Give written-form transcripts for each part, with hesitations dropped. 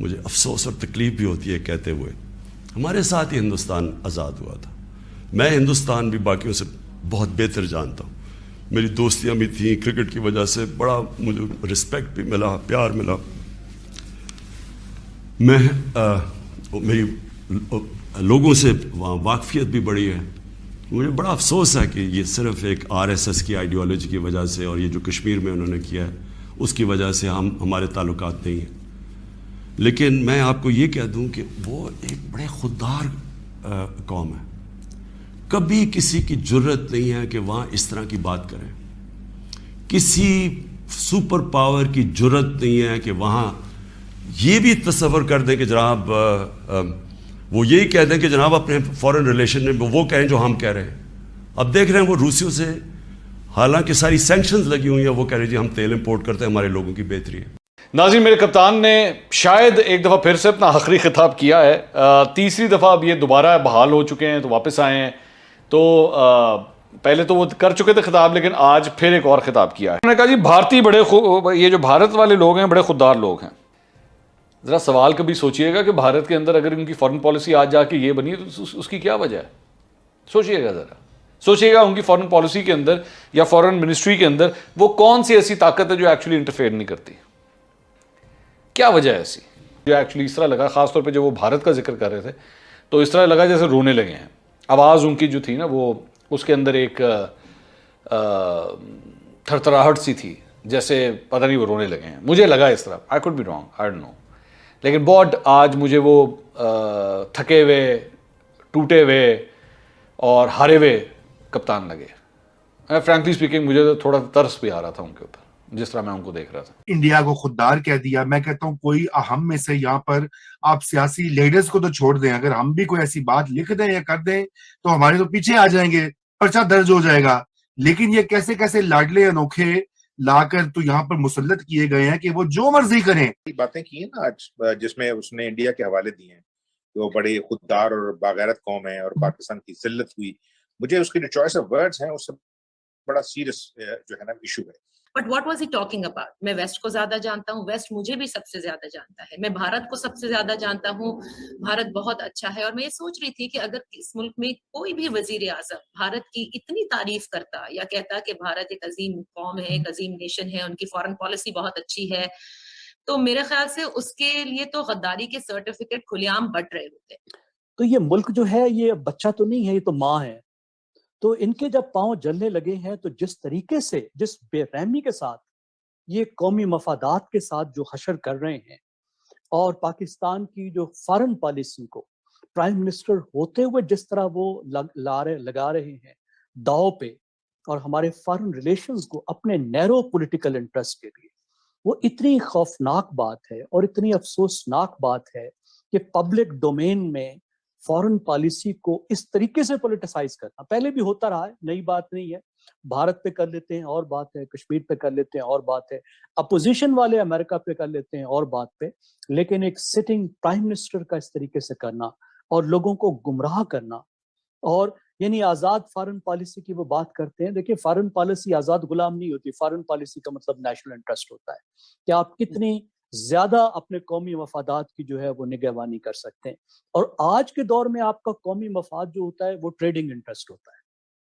मुझे अफसोस और तकलीफ भी होती है कहते हुए, हमारे साथ ही हिंदुस्तान आज़ाद हुआ था। मैं हिंदुस्तान भी बाकियों से बहुत बेहतर जानता हूँ। मेरी दोस्तियाँ भी थीं, क्रिकेट की वजह से बड़ा मुझे रिस्पेक्ट भी मिला, प्यार मिला। मेरी लोगों से वाकफियत भी बढ़ी है। मुझे बड़ा अफसोस है कि ये सिर्फ एक आरएसएस की आइडियोलॉजी की वजह से और ये जो कश्मीर में उन्होंने किया है उसकी वजह से हमारे ताल्लुकात नहीं हैं। लेकिन मैं आपको ये कह दूं कि वो एक बड़े खुददार कौम है। कभी किसी की जुर्रत नहीं है कि वहाँ इस तरह की बात करें। किसी सुपर पावर की जुर्रत नहीं है कि वहाँ ये भी तस्वर कर दें कि जनाब वो यही कह दें कि जनाब अपने फॉरेन रिलेशन में वो कहें जो हम कह रहे हैं। अब देख रहे हैं वो रूसियों से हालांकि सारी सैंक्शंस लगी हुई हैं, वो कह रहे हैं जी हम तेल इंपोर्ट करते हैं, हमारे लोगों की बेहतरी है। नाज़रीन, मेरे कप्तान ने शायद एक दफ़ा फिर से अपना आखिरी खिताब किया है। तीसरी दफ़ा अब ये दोबारा बहाल हो चुके हैं, तो वापस आए हैं। तो पहले तो वो कर चुके थे खिताब, लेकिन आज फिर एक और खिताब किया है। उन्होंने कहा जी भारतीय ये जो भारत वाले लोग हैं बड़े खुददार लोग हैं। ज़रा सवाल कभी सोचिएगा कि भारत के अंदर अगर इनकी फॉरेन पॉलिसी आज जाके ये बनी तो उसकी क्या वजह है? सोचिएगा ज़रा, सोचिएगा उनकी फॉरेन पॉलिसी के अंदर या फॉरेन मिनिस्ट्री के अंदर वो कौन सी ऐसी ताकत है जो एक्चुअली इंटरफेयर नहीं करती। क्या वजह है ऐसी जो एक्चुअली इस तरह लगा, खासतौर पे जब वो भारत का जिक्र कर रहे थे तो इस तरह लगा जैसे रोने लगे हैं। आवाज़ उनकी जो थी ना वो उसके अंदर एक थरथराहट सी थी, जैसे पता नहीं वो रोने लगे हैं। मुझे लगा इस तरह, I could be wrong, I don't know. लेकिन बहुत आज मुझे वो थके हुए, टूटे हुए और हारे हुए कप्तान लगे। फ्रैंकली स्पीकिंग मुझे तो थोड़ा तरस भी आ रहा था उनके ऊपर, जिस तरह मैं उनको देख रहा था। इंडिया को खुददार कह दिया। मैं कहता हूँ कोई हम में से यहाँ पर आप सियासी लीडर्स को तो छोड़ दें, अगर हम भी कोई ऐसी बात लिख दें या कर दें तो हमारे तो पीछे आ जाएंगे, पर्चा दर्ज हो जाएगा। लेकिन ये कैसे कैसे लाडले अनोखे लाकर तो यहाँ पर मुसल्लत किए गए हैं कि वो जो मर्जी करें। बातें की है ना आज, जिसमें उसने इंडिया के हवाले दिए हैं, वो बड़े खुददार और बागैरत कौम है और पाकिस्तान की जिल्लत हुई। मुझे उसकी जो चॉइस ऑफ वर्ड्स हैं उससे बड़ा सीरियस जो है ना इशू है। But what was he talking about? मैं वेस्ट को ज्यादा जानता हूँ, वेस्ट मुझे भी सबसे ज्यादा जानता है, मैं भारत को सबसे ज्यादा जानता हूँ। भारत बहुत अच्छा है और मैं ये सोच रही थी कि अगर इस मुल्क में कोई भी वजीर आजम भारत की इतनी तारीफ करता या कहता कि भारत एक अजीम कौम है, एक अजीम नेशन है, उनकी फॉरेन पॉलिसी बहुत अच्छी है, तो मेरे ख्याल से उसके लिए तो गद्दारी के सर्टिफिकेट खुलेआम बट रहे होते। तो ये मुल्क जो है ये बच्चा तो नहीं है, ये तो माँ है। तो इनके जब पांव जलने लगे हैं तो जिस तरीके से, जिस बेरहमी के साथ ये कौमी मफादात के साथ जो हशर कर रहे हैं और पाकिस्तान की जो फॉरेन पॉलिसी को प्राइम मिनिस्टर होते हुए जिस तरह वो लगा रहे हैं दाव पे, और हमारे फॉरेन रिलेशंस को अपने नैरो पॉलिटिकल इंटरेस्ट के लिए, वो इतनी खौफनाक बात है और इतनी अफसोसनाक बात है कि पब्लिक डोमेन में फॉरेन पॉलिसी को इस तरीके से पॉलिटिसाइज करना पहले भी होता रहा है, नई बात नहीं है। भारत पे कर लेते हैं और बात है, कश्मीर पे कर लेते हैं और बात है, अपोजिशन वाले अमेरिका पे कर लेते हैं और बात पे, लेकिन एक सिटिंग प्राइम मिनिस्टर का इस तरीके से करना और लोगों को गुमराह करना, और यानी आजाद फॉरेन पॉलिसी की वो बात करते हैं। देखिए, फॉरेन पॉलिसी आजाद गुलाम नहीं होती, फॉरेन पॉलिसी का मतलब नेशनल इंटरेस्ट होता है कि आप कितनी ज्यादा अपने कौमी मफादात की जो है वो निगहबानी कर सकते हैं। और आज के दौर में आपका कौमी मफाद जो होता है वो ट्रेडिंग इंटरेस्ट होता है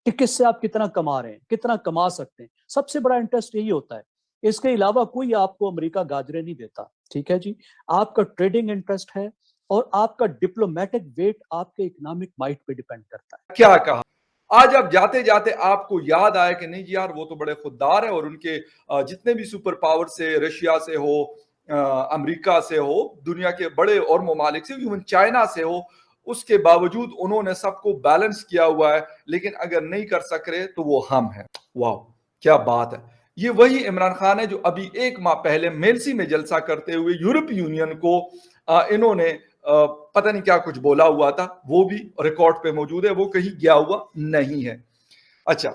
कि किससे आप कितना कमा रहे हैं, कितना कमा सकते हैं, सबसे बड़ा इंटरेस्ट यही होता है। इसके अलावा कोई आपको अमेरिका गाजरे नहीं देता, ठीक है जी। आपका ट्रेडिंग इंटरेस्ट है और आपका डिप्लोमेटिक वेट आपके इकोनॉमिक माइट पे डिपेंड करता है। क्या कहा आज अब जाते जाते आपको याद आया कि नहीं यार वो तो बड़े खुददार है और उनके जितने भी सुपर पावर से, रशिया से हो, अमेरिका से हो, दुनिया के बड़े और ममालिक से, इवन चाइना से हो, उसके बावजूद उन्होंने सबको बैलेंस किया हुआ है। लेकिन अगर नहीं कर सक रहे तो वो हम हैं। वाह क्या बात है। ये वही इमरान खान है जो अभी एक माह पहले मेलसी में जलसा करते हुए यूरोपीय यूनियन को इन्होंने पता नहीं क्या कुछ बोला हुआ था, वो भी रिकॉर्ड पे मौजूद है, वो कहीं गया हुआ नहीं है। अच्छा,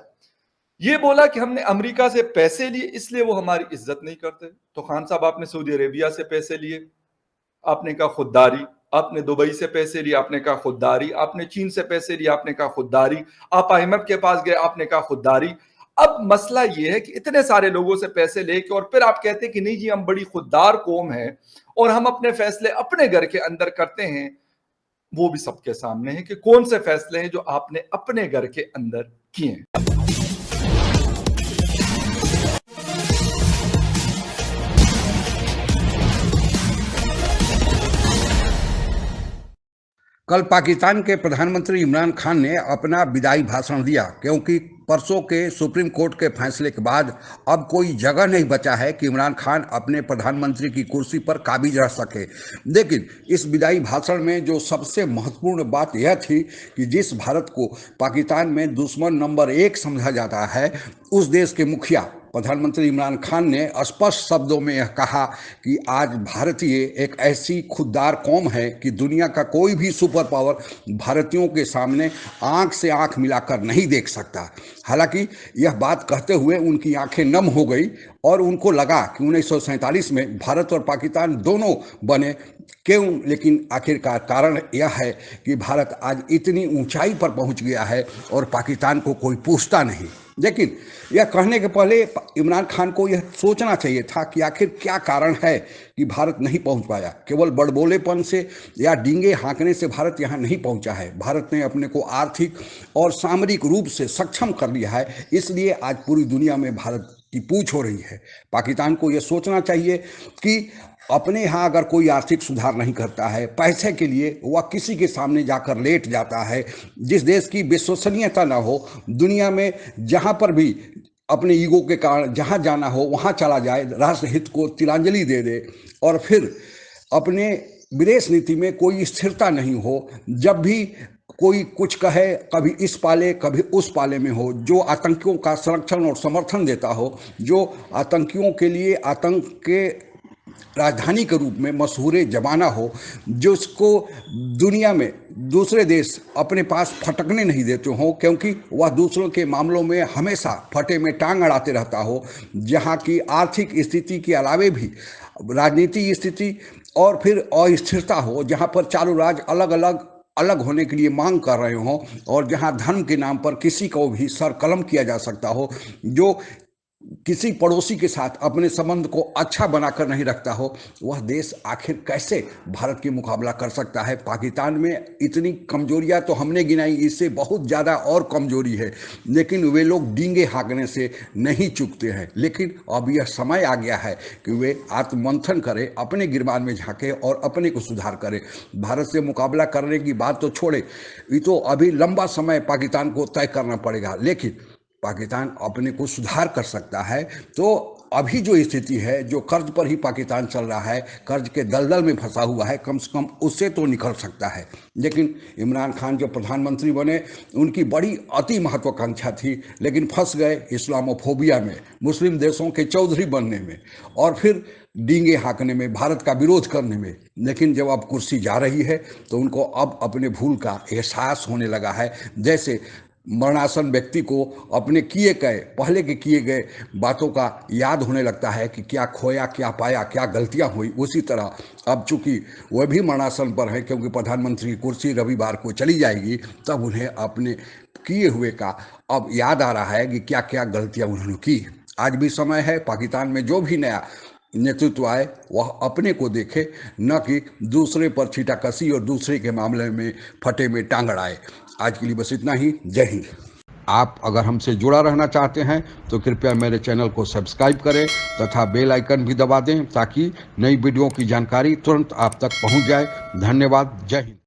ये बोला कि हमने अमेरिका से पैसे लिए इसलिए वो हमारी इज्जत नहीं करते। तो खान साहब आपने सऊदी अरेबिया से पैसे लिए, आपने कहा खुददारी, आपने दुबई से पैसे लिए, आपने कहा खुददारी, आपने चीन से पैसे लिए, आपने कहा खुददारी, आप IMF के पास गए, आपने कहा खुददारी, अब मसला ये है कि इतने सारे लोगों से पैसे लेके और फिर आप कहते हैं कि नहीं जी हम बड़ी खुददार कौम है और हम अपने फैसले अपने घर के अंदर करते हैं। वो भी सबके सामने है कि कौन से फैसले हैं जो आपने अपने घर के अंदर किए हैं। कल पाकिस्तान के प्रधानमंत्री इमरान खान ने अपना विदाई भाषण दिया, क्योंकि परसों के सुप्रीम कोर्ट के फैसले के बाद अब कोई जगह नहीं बचा है कि इमरान खान अपने प्रधानमंत्री की कुर्सी पर काबिज रह सके। लेकिन इस विदाई भाषण में जो सबसे महत्वपूर्ण बात यह थी कि जिस भारत को पाकिस्तान में दुश्मन नंबर 1 समझा जाता है, उस देश के मुखिया प्रधानमंत्री इमरान खान ने स्पष्ट शब्दों में यह कहा कि आज भारतीय एक ऐसी खुददार कौम है कि दुनिया का कोई भी सुपर पावर भारतीयों के सामने आंख से आंख मिलाकर नहीं देख सकता। हालांकि यह बात कहते हुए उनकी आंखें नम हो गई और उनको लगा कि 1947 में भारत और पाकिस्तान दोनों बने क्यों, लेकिन आखिरकार कारण यह है कि भारत आज इतनी ऊंचाई पर पहुंच गया है और पाकिस्तान को कोई पूछता नहीं। लेकिन यह कहने के पहले इमरान खान को यह सोचना चाहिए था कि आखिर क्या कारण है कि भारत नहीं पहुंच पाया। केवल बड़बोलेपन से या डींगे हाँकने से भारत यहाँ नहीं पहुंचा है। भारत ने अपने को आर्थिक और सामरिक रूप से सक्षम कर लिया है, इसलिए आज पूरी दुनिया में भारत की पूछ हो रही है। पाकिस्तान को यह सोचना चाहिए कि अपने यहाँ अगर कोई आर्थिक सुधार नहीं करता है, पैसे के लिए वह किसी के सामने जाकर लेट जाता है। जिस देश की विश्वसनीयता ना हो, दुनिया में जहाँ पर भी अपने ईगो के कारण जहाँ जाना हो वहाँ चला जाए, राष्ट्र हित को तिलांजलि दे दे और फिर अपने विदेश नीति में कोई स्थिरता नहीं हो। जब भी कोई कुछ कहे, कभी इस पाले कभी उस पाले में हो, जो आतंकियों का संरक्षण और समर्थन देता हो, जो आतंकियों के लिए आतंक के राजधानी के रूप में मशहूर जमाना हो, जिसको दुनिया में दूसरे देश अपने पास फटकने नहीं देते हो, क्योंकि वह दूसरों के मामलों में हमेशा फटे में टांग अड़ाते रहता हो, जहाँ की आर्थिक स्थिति के अलावे भी राजनीतिक स्थिति और फिर अस्थिरता हो, जहाँ पर चारों राज्य अलग होने के लिए मांग कर रहे हों और जहां धर्म के नाम पर किसी को भी सर कलम किया जा सकता हो, जो किसी पड़ोसी के साथ अपने संबंध को अच्छा बनाकर नहीं रखता हो, वह देश आखिर कैसे भारत की मुकाबला कर सकता है। पाकिस्तान में इतनी कमजोरियां तो हमने गिनाई, इससे बहुत ज़्यादा और कमजोरी है, लेकिन वे लोग डींगे हाँकने से नहीं चूकते हैं। लेकिन अब यह समय आ गया है कि वे आत्ममंथन करें, अपने गिरबान में झांकें और अपने को सुधार करें। भारत से मुकाबला करने की बात तो छोड़े, ये तो अभी लंबा समय पाकिस्तान को तय करना पड़ेगा, लेकिन पाकिस्तान अपने को सुधार कर सकता है। तो अभी जो स्थिति है, जो कर्ज पर ही पाकिस्तान चल रहा है, कर्ज के दलदल में फंसा हुआ है, कम से कम उससे तो निकल सकता है। लेकिन इमरान खान जो प्रधानमंत्री बने, उनकी बड़ी अति महत्वाकांक्षा थी, लेकिन फंस गए इस्लामोफोबिया में, मुस्लिम देशों के चौधरी बनने में और फिर डींगे हाँकने में, भारत का विरोध करने में। लेकिन जब अब कुर्सी जा रही है तो उनको अब अपने भूल का एहसास होने लगा है। जैसे मरणासन व्यक्ति को अपने पहले के किए गए बातों का याद होने लगता है कि क्या खोया, क्या पाया, क्या गलतियां हुई, उसी तरह अब चूंकि वह भी मरणासन पर है, क्योंकि प्रधानमंत्री की कुर्सी रविवार को चली जाएगी, तब उन्हें अपने किए हुए का अब याद आ रहा है कि क्या क्या गलतियां उन्होंने की। आज भी समय है, पाकिस्तान में जो भी नया नेतृत्व आए वह अपने को देखे, न कि दूसरे पर छीटाकशी और दूसरे के मामले में फटे में टांग अड़ाए। आज के लिए बस इतना ही। जय हिंद। आप अगर हमसे जुड़ा रहना चाहते हैं तो कृपया मेरे चैनल को सब्सक्राइब करें तथा बेल आइकन भी दबा दें, ताकि नई वीडियो की जानकारी तुरंत आप तक पहुंच जाए। धन्यवाद। जय हिंद।